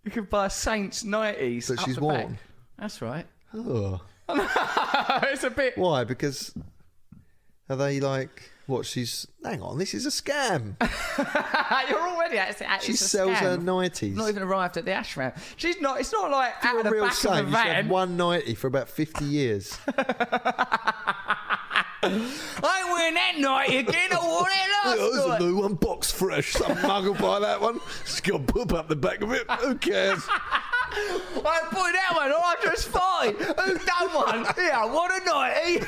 You can buy Saints 90s. That she's worn? That's right. Oh. It's a bit... Why? Because are they like... What, she's... Hang on, this is a scam. You're already at it. She sells her 90s. Not even arrived at the ashram. She's not... It's not like If you're out of a the real back saint, of a you should have van. one 90 for about 50 years. I ain't wearing that 90 again. I wore it last There's night. a new one, box fresh. Some mug will buy that one. It's got poop up the back of it. Who cares? I put that one on just fine. Who done one? Yeah, what a 90.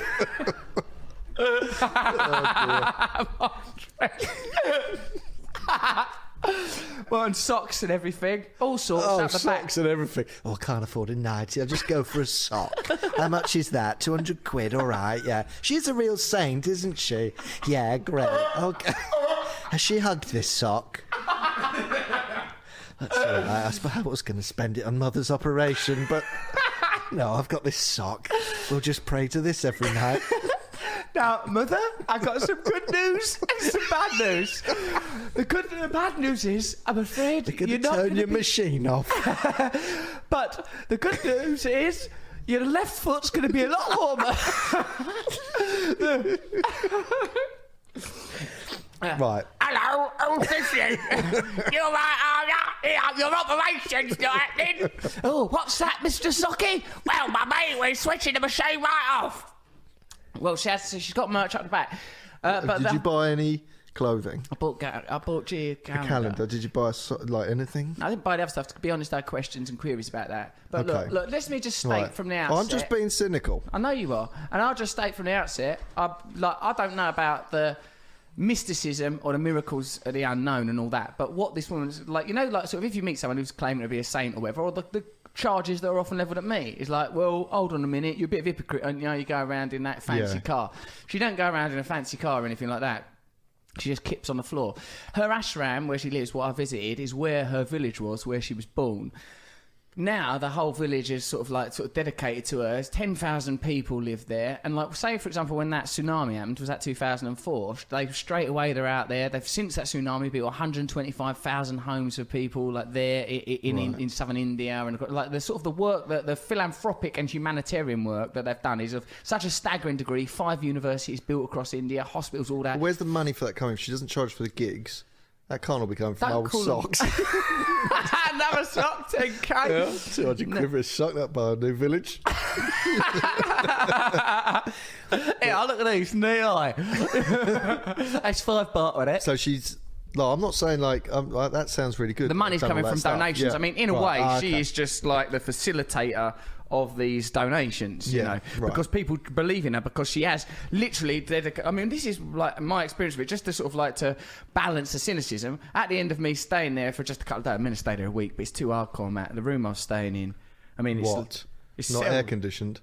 Well, and socks and everything. All sorts Oh, out the back. socks and everything. Oh, I can't afford a 90. I'll just go for a sock. How much is that? 200 quid, all right, yeah. She's a real saint, isn't she? Yeah, great. Okay. Has she hugged this sock? That's all right. I suppose I was going to spend it on Mother's operation, but no, I've got this sock. We'll just pray to this every night. Now, Mother, I've got some good news and some bad news. The good and the bad news is, I'm afraid You're going to turn your machine off. But the good news is, your left foot's going to be a lot warmer. Right. Hello, who's this you? You're right, your operation's not happening. Oh, what's that, Mr. Socky? Well, my mate, we're switching the machine right off. Well, she's got merch up the back. Did you buy any clothing? I bought G a Calendar. Did you buy anything? I didn't buy the other stuff. To be honest, I had questions and queries about that. But Okay. look, let me just state from the outset. I'm just being cynical. I know you are, and I'll just state from the outset. I don't know about the mysticism or the miracles of the unknown and all that, but what this woman's like, sort of if you meet someone who's claiming to be a saint or whatever, or the charges that are often levelled at me is like, well, hold on a minute, you're a bit of a hypocrite, and you go around in that fancy car. She don't go around in a fancy car or anything like that. She just kips on the floor. Her ashram, where she lives, what I visited, is where her village was, where she was born. Now the whole village is sort of dedicated to her. There's 10,000 people live there, and say for example when that tsunami happened, was that 2004? They straight away they're out there. They've since that tsunami built 125,000 homes for people there in southern India, and the sort of the work that the philanthropic and humanitarian work that they've done is of such a staggering degree. 5 universities built across India, hospitals, all that. Where's the money for that coming? She doesn't charge for the gigs. That can't all be coming from old socks. Another sock, 10k. Yeah, 200 quid for a sock, that by a new village. Yeah, look at these, knee high. That's £5 on it. So she's... No, I'm not saying that sounds really good. The money's coming from donations. Yeah. I mean, in a way, she is just like the facilitator of these donations, you know, because people believe in her because she has literally I mean, this is like my experience of it, just to sort of to balance the cynicism. At the end of me staying there for just a couple of days, I'm going to stay there a week, but it's too hardcore, Matt. The room I was staying in, I mean, it's not air conditioned.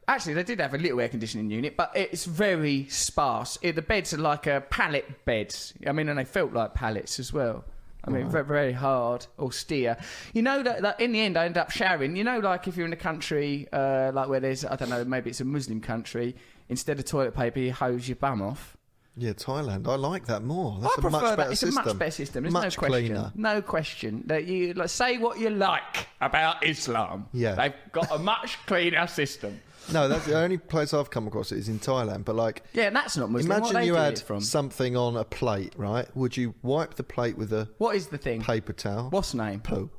Actually, they did have a little air conditioning unit, but it's very sparse. The beds are like pallet beds. I mean, and they felt like pallets as well. I mean, very, very hard, austere. You know that in the end, I end up showering. You know, like if you're in a country like where there's, I don't know, maybe it's a Muslim country, instead of toilet paper, you hose your bum off. Yeah, Thailand. I like that more. That's I prefer much better that. It's system. a much better system. There's much no question. cleaner. No question that you say what you like about Islam. Yeah, they've got a much cleaner system. No, that's the only place I've come across it is in Thailand. But that's not Muslim. Imagine you had something on a plate, right? Would you wipe the plate with a what is the thing? Paper towel? What's the name? Poo.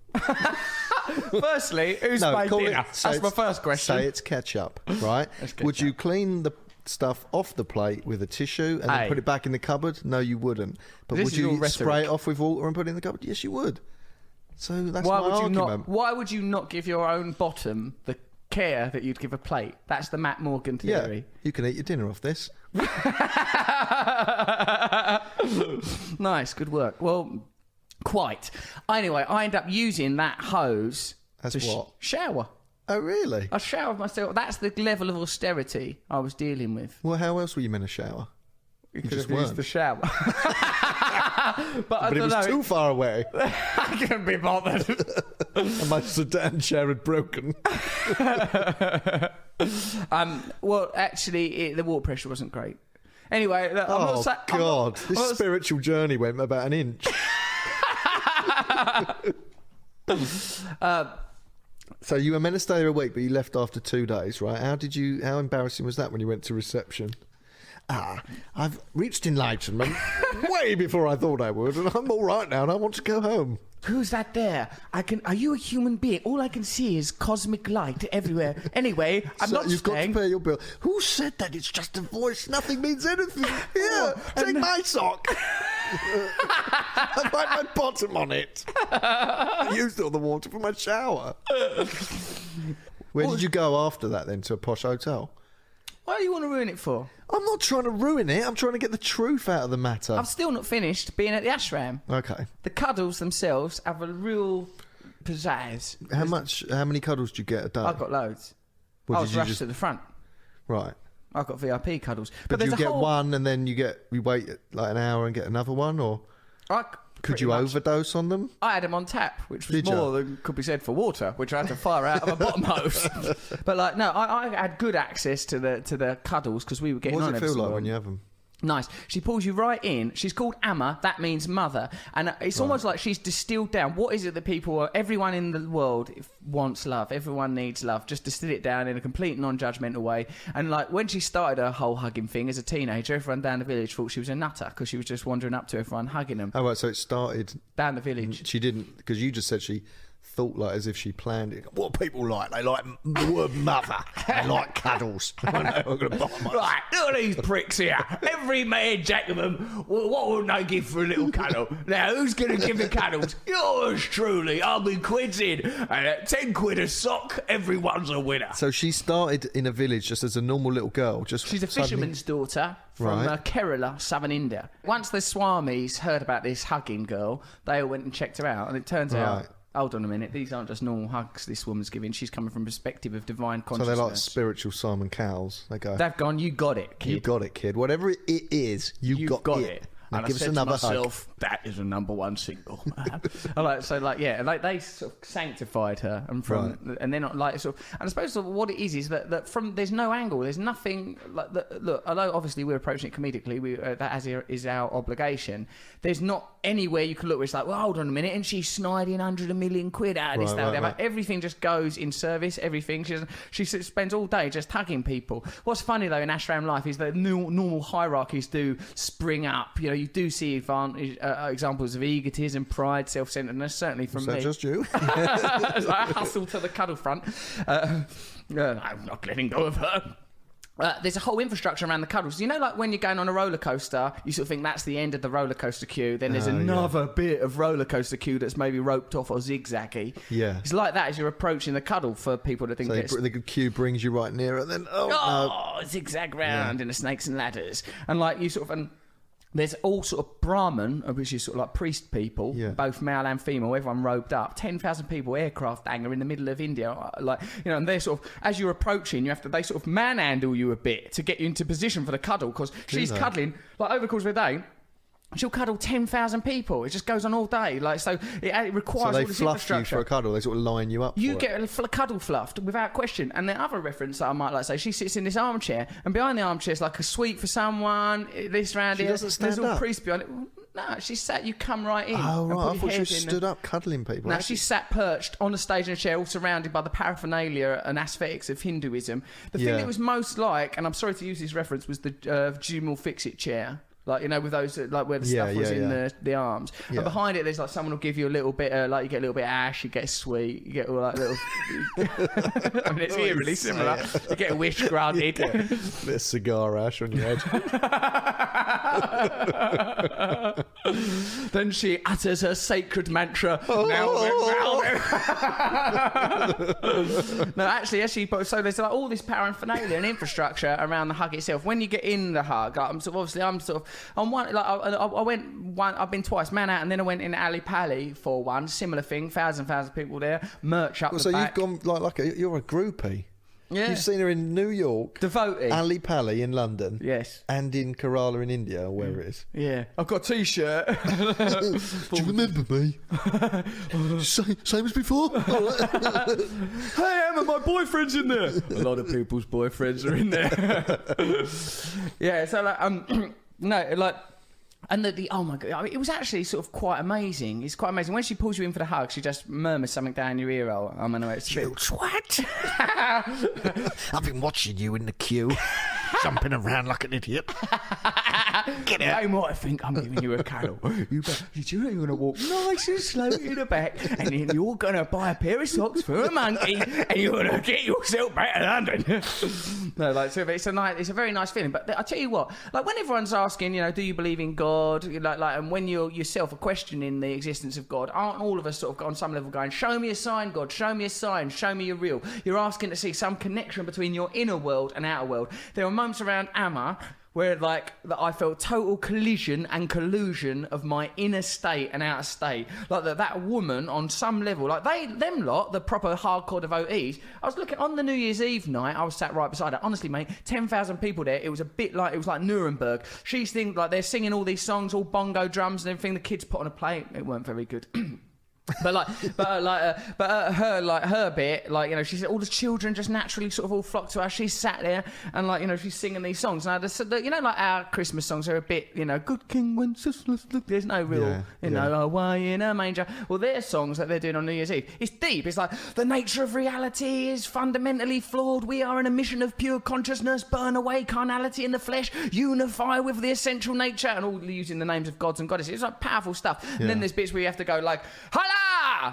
Firstly, who's made dinner? That's my first question. Say it's ketchup, right? Would you clean the stuff off the plate with a tissue and then put it back in the cupboard? No, you wouldn't. But would you spray it off with water and put it in the cupboard? Yes, you would. So that's my argument. Why would you not give your own bottom the care that you'd give a plate? That's the Matt Morgan theory. Yeah, you can eat your dinner off this. Nice, good work. Well, quite. Anyway, I end up using that hose as what? Shower. Oh, really? I showered myself. That's the level of austerity I was dealing with. Well, how else were you meant to shower? You could have used the shower. But it was too far away. I couldn't be bothered. And my sedan chair had broken. Well, actually, the water pressure wasn't great. Anyway, This spiritual journey went about an inch. So you were meant to stay there a week, but you left after 2 days, right? How embarrassing was that when you went to reception? I've reached enlightenment way before I thought I would, and I'm all right now, and I want to go home. Who's that there? Are you a human being? All I can see is cosmic light everywhere. Anyway, I'm not You've staying. got to pay your bill. Who said that? It's just a voice. Nothing means anything. Here, take my sock. I wiped my bottom on it. I used all the water for my shower. Where did you go after that then? To a posh hotel? What do you want to ruin it for? I'm not trying to ruin it. I'm trying to get the truth out of the matter. I've still not finished being at the ashram. Okay. The cuddles themselves have a real pizzazz. How many cuddles do you get a day? I've got loads. I was rushed to the front. Right. I've got VIP cuddles. But you get one and then you wait like an hour and get another one, or could you overdose on them? I had them on tap, which was more than could be said for water, which I had to fire out of a bottom hose. But like, no, I had good access to the cuddles because we were getting on. What does it feel like when you have them? Nice. She pulls you right in. She's called Amma. That means mother. And it's almost like she's distilled down. What is it that everyone in the world wants love. Everyone needs love. Just distill it down in a complete non-judgmental way. And like when she started her whole hugging thing as a teenager, everyone down the village thought she was a nutter because she was just wandering up to everyone hugging them. Oh, right. So it started down the village. She didn't, because you just said she thought like as if she planned it. What people like? They like the word mother. They like cuddles. Right, look at these pricks here. Every man jack of them. What would they give for a little cuddle? Now, who's going to give the cuddles? Yours truly. I'll be quids in. And at 10 quid a sock, everyone's a winner. So she started in a village just as a normal little girl. She's a fisherman's daughter from Kerala, southern India. Once the Swamis heard about this hugging girl, they all went and checked her out. And it turns out... Hold on a minute. These aren't just normal hugs this woman's giving. She's coming from a perspective of divine consciousness. So they're like spiritual Simon Cowells. They've gone, you got it, kid. You got it, kid. Whatever it is, you've got it. Now and give I us said another to myself, hug. That is a #1 single. They sort of sanctified her, and then like sort of, and I suppose what it is that from there's no angle, there's nothing like look. Although obviously we're approaching it comedically, that as is our obligation. There's not anywhere you can look where it's like, well, hold on a minute, and she's sniding 100 million quid out of this. Right. Everything just goes in service. Everything she spends all day just hugging people. What's funny though in ashram life is that normal hierarchies do spring up. You do see examples of egotism, pride, self-centeredness, certainly from me. Is that just you? I hustle to the cuddle front. I'm not letting go of her. There's a whole infrastructure around the cuddles. Like when you're going on a roller coaster, you sort of think that's the end of the roller coaster queue. Then there's another bit of roller coaster queue that's maybe roped off or zigzaggy. Yeah, it's like that as you're approaching the cuddle for people that think the queue brings you right near it. Then zigzag round in the snakes and ladders, and like you sort of There's all sort of Brahmin, which is sort of like priest people, both male and female, everyone robed up. 10,000 people, aircraft hangar in the middle of India, and they're sort of, as you're approaching, they sort of manhandle you a bit to get you into position for the cuddle, because she's cuddling, like over the course of a day, she'll cuddle 10,000 people. It just goes on all day. So it requires all this infrastructure. So they fluff you for a cuddle. They sort of line you up. You get a cuddle fluffed without question. And the other reference that I might like to say, she sits in this armchair, and behind the armchair is like a suite for someone. This round here. Doesn't stand There's all up. priests behind it. No, she sat. You come right in. Oh right, I thought she stood up cuddling people. No, she sat perched on a stage in a chair, all surrounded by the paraphernalia and aesthetics of Hinduism. The thing that was most like, and I'm sorry to use this reference, was the Jumal Fix-It chair. With those, where the stuff was in the arms. Yeah. And behind it, there's someone will give you a little bit, you get a little bit of ash, you get a sweet, you get all little... I mean, it's eerily similar. You get a wish granted. A bit of cigar ash on your head. Then she utters her sacred mantra. No, actually, so there's all this paraphernalia and infrastructure around the hug itself. When you get in the hug, I'm one, I went one. I've been twice, man out, and then I went in Ali Pali for one. Similar thing, thousand people there, merch up the back. So you've gone you're a groupie. Yeah. You've seen her in New York, devotee, Ali Pali in London, yes, and in Kerala in India, or where it is. Yeah, I've got a T-shirt. Do you remember me? Same as before. Hey, Emma, my boyfriend's in there. A lot of people's boyfriends are in there. Yeah, so And oh my God, I mean, it was actually sort of quite amazing. It's quite amazing. When she pulls you in for the hug, she just murmurs something down your ear hole. I mean, it's you twat! I've been watching you in the queue, jumping around like an idiot. Get out! They might think I'm giving you a cuddle. You're going to walk nice and slow to the back, and then you're going to buy a pair of socks for a monkey, and you're going to get yourself back to London. No, like, so it's a very nice feeling. But I tell you what, like when everyone's asking, you know, do you believe in God? Like, and when you're yourself are questioning the existence of God, aren't all of us sort of on some level going, show me a sign, God, show me a sign, show me you're real? You're asking to see some connection between your inner world and outer world. There were moments around Amma where like that I felt total collision and collusion of my inner state and outer state. Like that woman on some level, like them lot, the proper hardcore devotees. I was looking on the New Year's Eve night, I was sat right beside her. Honestly, mate, 10,000 people there. It was like Nuremberg. She's thinking like they're singing all these songs, all bongo drums and everything. The kids put on a play. It weren't very good. But her bit, like, you know, she said all the children just naturally sort of all flock to her. She's sat there and, like, you know, she's singing these songs. Now, you know, like our Christmas songs are a bit, you know, good King Wenceslas, there's no real, know, why in a manger. Well, their songs that they're doing on New Year's Eve, it's deep. It's like the nature of reality is fundamentally flawed. We are in a mission of pure consciousness. Burn away carnality in the flesh. Unify with the essential nature, and all using the names of gods and goddesses. It's like powerful stuff. And then there's bits where you have to go like,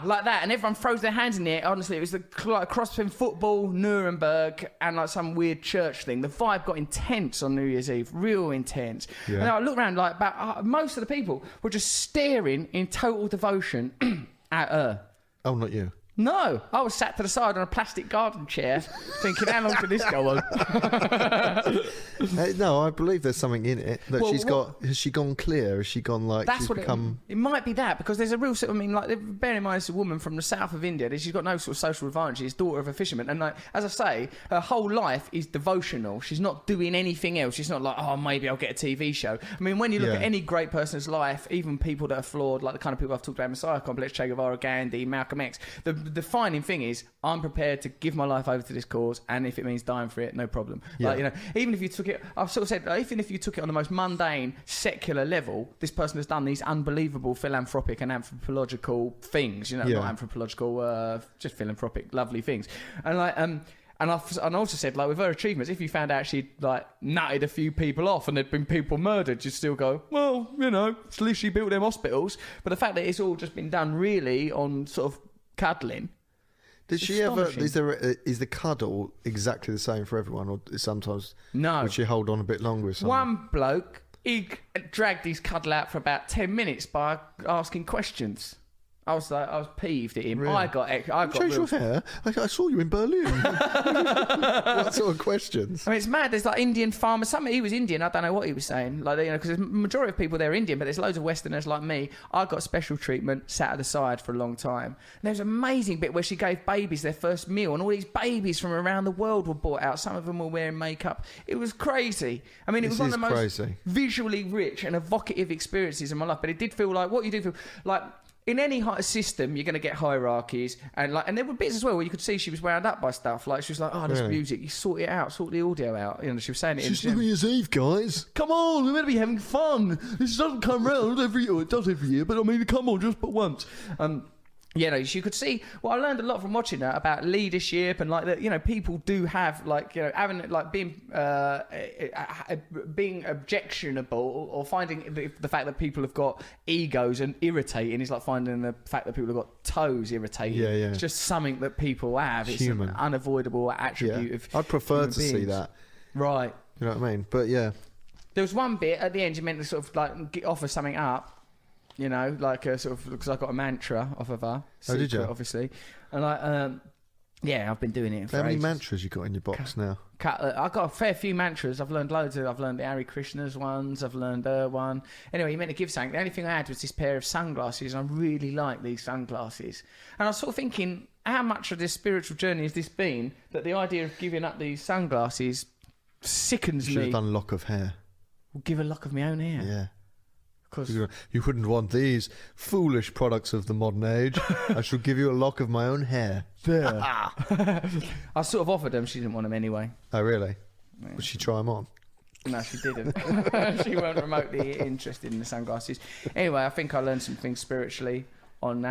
like that, and everyone throws their hands in the air. Honestly, it was the cross between football, Nuremberg, and like some weird church thing. The vibe got intense on New Year's Eve, real intense. And I looked around, like about most of the people were just staring in total devotion at her. Oh, not you. No, I was sat to the side on a plastic garden chair thinking, how long can this go on? No, I believe there's something in it that has she gone clear? Has she gone like that's she's become... It might be that, because there's a real sort of, I mean, like, bear in mind it's a woman from the south of India. She's got no sort of social advantage. She's daughter of a fisherman. And like, as I say, her whole life is devotional. She's not doing anything else. She's not like, oh, maybe I'll get a TV show. I mean, when you look at any great person's life, even people that are flawed, like the kind of people I've talked about, Messiah Complex, Che Guevara, Gandhi, Malcolm X, the defining thing is I'm prepared to give my life over to this cause, and if it means dying for it, no problem. Like, you know, even if you took it, I've sort of said, even if you took it on the most mundane secular level, this person has done these unbelievable philanthropic and anthropological things, you know, not anthropological, just philanthropic lovely things. And like and I also said, like, with her achievements, if you found out she'd like nutted a few people off and there'd been people murdered, you'd still go, well, you know, at least she built them hospitals. But the fact that it's all just been done really on sort of cuddling. Did she ever? Is the cuddle exactly the same for everyone, or sometimes? No. Would she hold on a bit longer with someone? One bloke, he dragged his cuddle out for about 10 minutes by asking questions. I was peeved at him. Really? I got change your hair. I saw you in Berlin. What sort of questions? I mean, it's mad. There's like Indian farmers. He was Indian. I don't know what he was saying. Like, you know, because the majority of people there are Indian, but there's loads of Westerners like me. I got special treatment, sat at the side for a long time. And there was an amazing bit where she gave babies their first meal, and all these babies from around the world were brought out. Some of them were wearing makeup. It was crazy. I mean, it was one of the most visually rich and evocative experiences in my life. But it did feel like what you do feel like. In any system, you're going to get hierarchies, and there were bits as well where you could see she was wound up by stuff. Like, she was like, "Oh, this music, you sort it out, sort the audio out." You know, she was saying it. It's New Year's Eve, guys. Come on, we're meant to be having fun. This doesn't come round every year. It does every year, but I mean, come on, just but once. You know, you could see. Well, I learned a lot from watching her about leadership and like that. You know, people do have like, you know, having like being objectionable or finding the fact that people have got egos and irritating is like finding the fact that people have got toes irritating. It's just something that people have. It's an unavoidable attribute of. I'd prefer to see that. Right. You know what I mean? But yeah, there was one bit at the end. You meant to sort of like offer something up. You know, like a sort of, because I got a mantra off of her. Oh, did you? Obviously. And like, yeah, I've been doing it for How many ages. mantras you got in your box now? I've got a fair few mantras. I've learned loads of. I've learned the Hare Krishna's ones. I've learned her one. Anyway, he meant to give something. The only thing I had was this pair of sunglasses. And I really like these sunglasses. And I was sort of thinking, how much of this spiritual journey has this been that the idea of giving up these sunglasses sickens me? You should have done a lock of hair. Well, give a lock of my own hair. Yeah. You wouldn't want these foolish products of the modern age. I shall give you a lock of my own hair. There. I sort of offered them. She didn't want them anyway. Oh, really? Yeah. Would she try them on? No, she didn't. She weren't remotely interested in the sunglasses. Anyway, I think I learned some things spiritually on that.